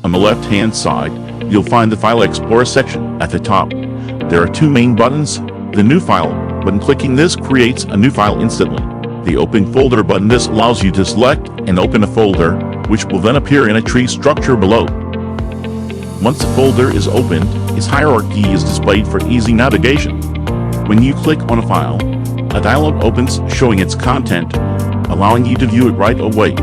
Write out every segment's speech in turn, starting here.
On the left-hand side, you'll find the File Explorer section at the top. There are two main buttons. The New File button, clicking this creates a new file instantly. The Open Folder button, this allows you to select and open a folder, which will then appear in a tree structure below. Once a folder is opened, its hierarchy is displayed for easy navigation. When you click on a file, a dialog opens showing its content, allowing you to view it right away.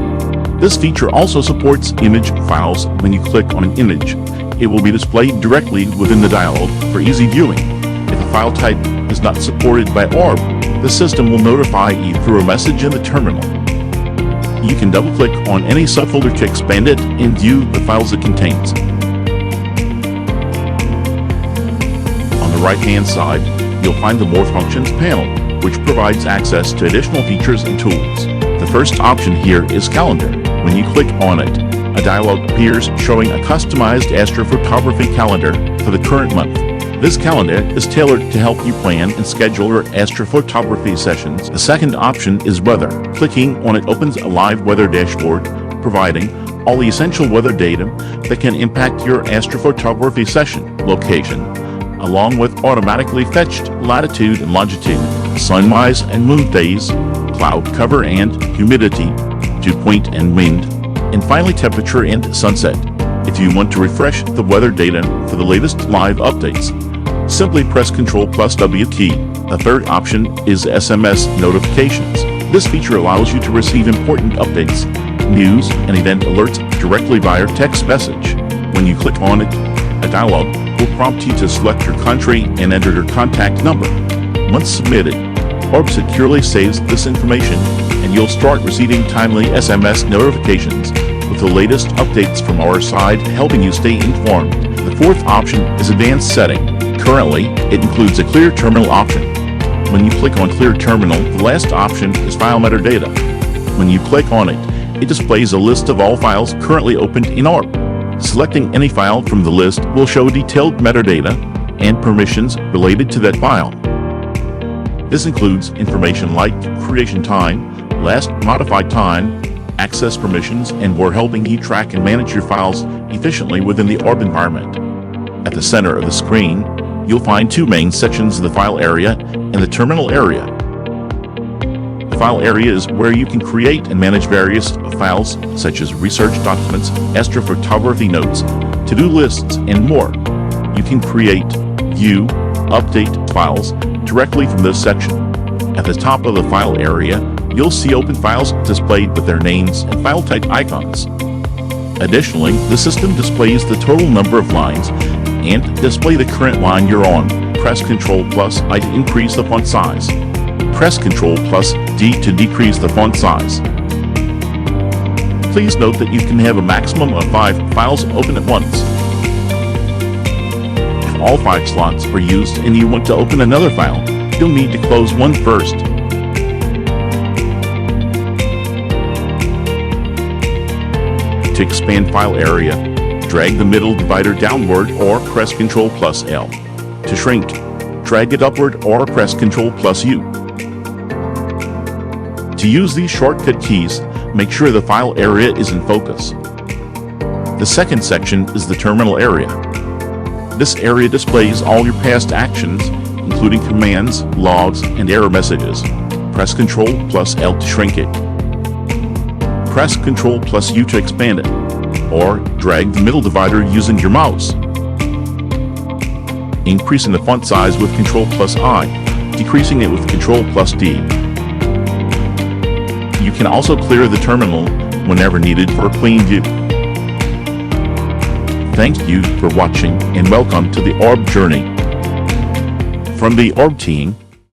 This feature also supports image files. When you click on an image, it will be displayed directly within the dialog for easy viewing. If a file type is not supported by ORB, the system will notify you through a message in the terminal. You can double-click on any subfolder to expand it and view the files it contains. On the right-hand side, you'll find the More Functions panel, which provides access to additional features and tools. The first option here is Calendar. When you click on it, a dialog appears showing a customized astrophotography calendar for the current month. This calendar is tailored to help you plan and schedule your astrophotography sessions. The second option is Weather. Clicking on it opens a live weather dashboard, providing all the essential weather data that can impact your astrophotography session. Location, along with automatically fetched latitude and longitude, sunrise and moon days, cloud cover and humidity, dew point and wind, and finally temperature and sunset. If you want to refresh the weather data for the latest live updates, simply press Ctrl+W key. The third option is SMS notifications. This feature allows you to receive important updates, news, and event alerts directly via text message. When you click on it, a dialog will prompt you to select your country and enter your contact number. Once submitted, ORB securely saves this information, and you'll start receiving timely SMS notifications with the latest updates from our side, helping you stay informed. The fourth option is Advanced Setting. Currently, it includes a Clear Terminal option. When you click on Clear Terminal, the last option is File Metadata. When you click on it, it displays a list of all files currently opened in ORB. Selecting any file from the list will show detailed metadata and permissions related to that file. This includes information like creation time, last modified time, access permissions, and more, helping you track and manage your files efficiently within the ORB environment. At the center of the screen, you'll find two main sections of the file area and the terminal area. The file area is where you can create and manage various files such as research documents, astrophotography notes, to-do lists, and more. You can create, view, update files directly from this section. At the top of the file area, you'll see open files displayed with their names and file type icons. Additionally, the system displays the total number of lines and display the current line you're on. Press Ctrl+I to increase the font size. Press Ctrl+D to decrease the font size. Please note that you can have a maximum of 5 files open at once. If all 5 slots are used and you want to open another file, you'll need to close one first. To expand file area, drag the middle divider downward or press Ctrl+L. To shrink, drag it upward or press Ctrl+U. To use these shortcut keys, make sure the file area is in focus. The second section is the terminal area. This area displays all your past actions, including commands, logs, and error messages. Press Ctrl+L to shrink it. Press Ctrl+U to expand it, or drag the middle divider using your mouse. Increasing the font size with Ctrl+I, decreasing it with Ctrl+D. You can also clear the terminal whenever needed for a clean view. Thank you for watching and welcome to the ORB journey. From the ORB team,